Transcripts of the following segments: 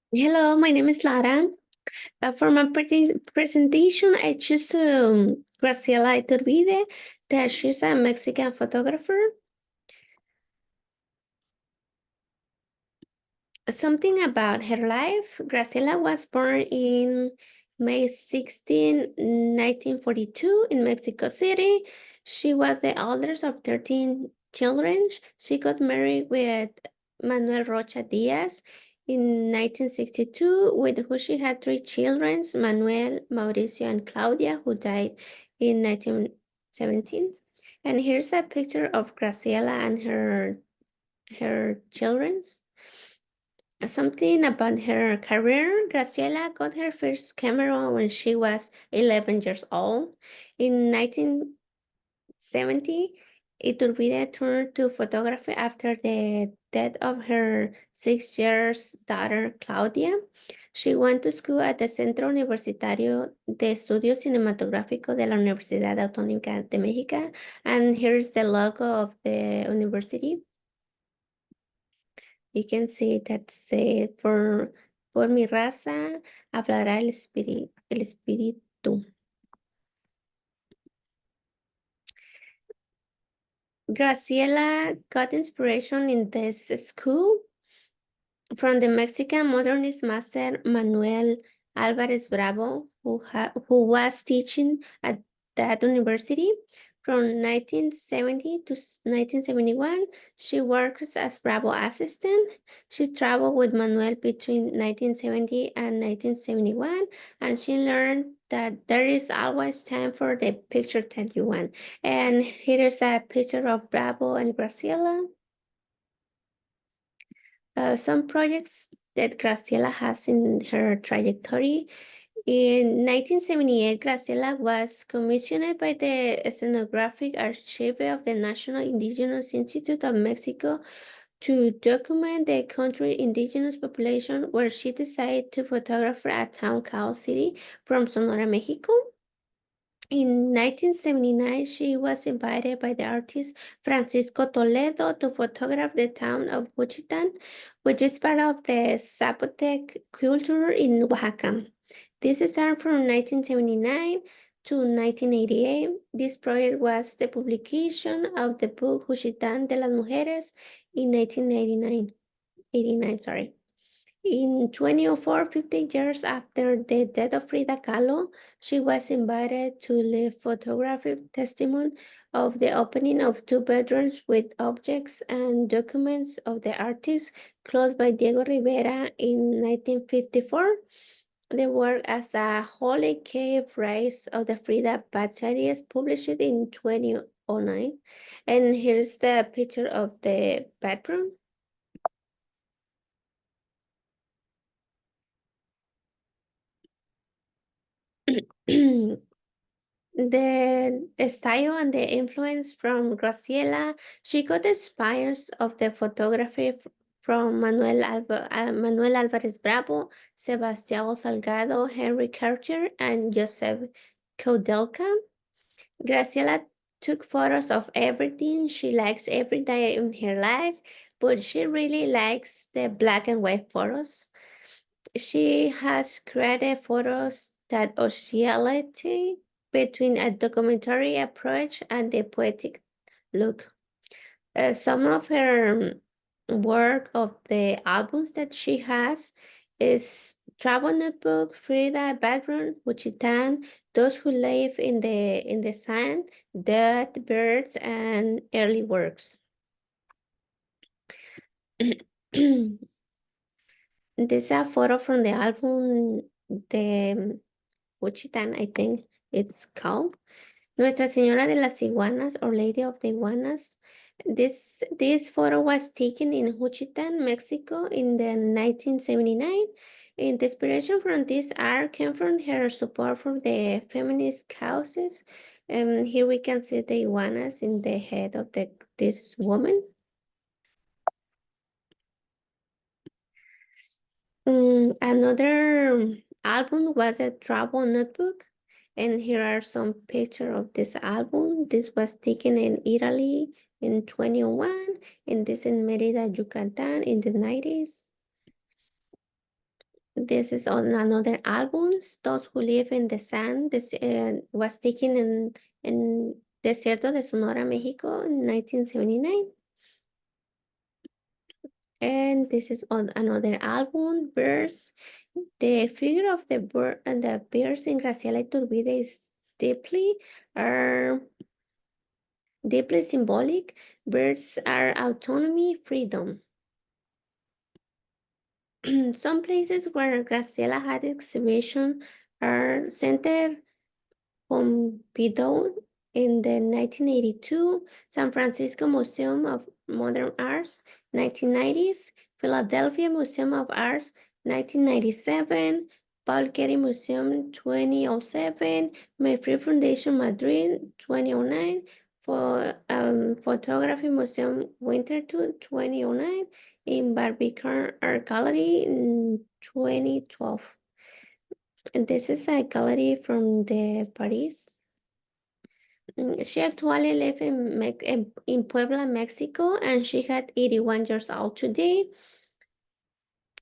Hello, my name is Lara. For my presentation, I choose Graciela Iturbide, that she's a Mexican photographer. Something about her life. Graciela was born in May 16, 1942 in Mexico City. She was the oldest of 13 children. She got married with Manuel Rocha Diaz in 1962, with who she had three children, Manuel, Mauricio, and Claudia, who died in 1917. And here's a picture of Graciela and her children's. Something about her career. Graciela got her first camera when she was 11 years old. In 1970, Iturbide turned to photography after the death of her 6 years daughter, Claudia. She went to school at the Centro Universitario de Estudios Cinematográficos de la Universidad Autónoma de México. And here's the logo of the university. You can see that say por mi raza hablará el espíritu. Graciela got inspiration in this school from the Mexican modernist master Manuel Álvarez Bravo, who was teaching at that university. From 1970 to 1971, she works as Bravo assistant. She traveled with Manuel between 1970 and 1971, and she learned that there is always time for the picture that you want. And here is a picture of Bravo and Graciela. Some projects that Graciela has in her trajectory. In 1978, Graciela was commissioned by the Ethnographic Archive of the National Indigenous Institute of Mexico to document the country's indigenous population, where she decided to photograph a town called City from Sonora, Mexico. In 1979, she was invited by the artist Francisco Toledo to photograph the town of Juchitán, which is part of the Zapotec culture in Oaxaca. This started from 1979 to 1988. This project was the publication of the book Juchitán de las Mujeres in 1989, sorry. In 2004, 50 years after the death of Frida Kahlo, she was invited to leave photographic testimony of the opening of two bedrooms with objects and documents of the artist closed by Diego Rivera in 1954. The work as a Holy Cave Rise of the Frida Bat series published in 2009. And here's the picture of the bedroom. The style and the influence from Graciela, she got inspires of the photography from Manuel Álvarez Bravo, Sebastião Salgado, Henry Cartier, and Joseph Koudelka. Graciela took photos of everything she likes every day in her life, but she really likes the black and white photos. She has created photos that oscillate between a documentary approach and the poetic look. Some of her work of the albums that she has is Travel Notebook, Frida, Background, Wichitan, Those Who Live in the Sand, Dead Birds, and Early Works. This is a photo from the album the Wichitan, I think it's called. Nuestra Señora de las Iguanas, or Lady of the Iguanas. This photo was taken in Juchitán, Mexico in the 1979. And the inspiration from this art came from her support for the feminist causes. Here we can see the iguanas in the head of this woman. Another album was a travel notebook, and here are some pictures of this album. This was taken in Italy in 2001, and this in Merida, Yucatan in the 90s. This is on another album. Those Who Live in the Sand. This was taken in Desierto de Sonora, Mexico in 1979. And this is on another album, Birds. The figure of the bird and the birds in Graciela Iturbide is are deeply symbolic. Birds are autonomy, freedom. Some places where Graciela had exhibition are Center Pompidou in the 1982, San Francisco Museum of Modern Arts, 1990s, Philadelphia Museum of Arts, 1997, Paul Getty Museum, 2007, Mayfree Foundation, Madrid, 2009, for Photography Museum, Winterthur, 2009, in Barbican Art Gallery in 2012. And this is a gallery from the Paris. She actually lives in Puebla, Mexico, and she had 81 years old today.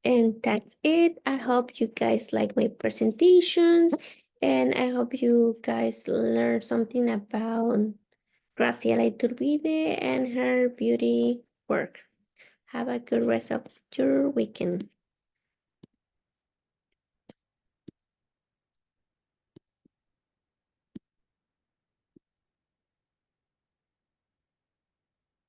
And that's it. I hope you guys like my presentations, and I hope you guys learn something about Graciela Iturbide and her beauty work. Have a good rest of your weekend.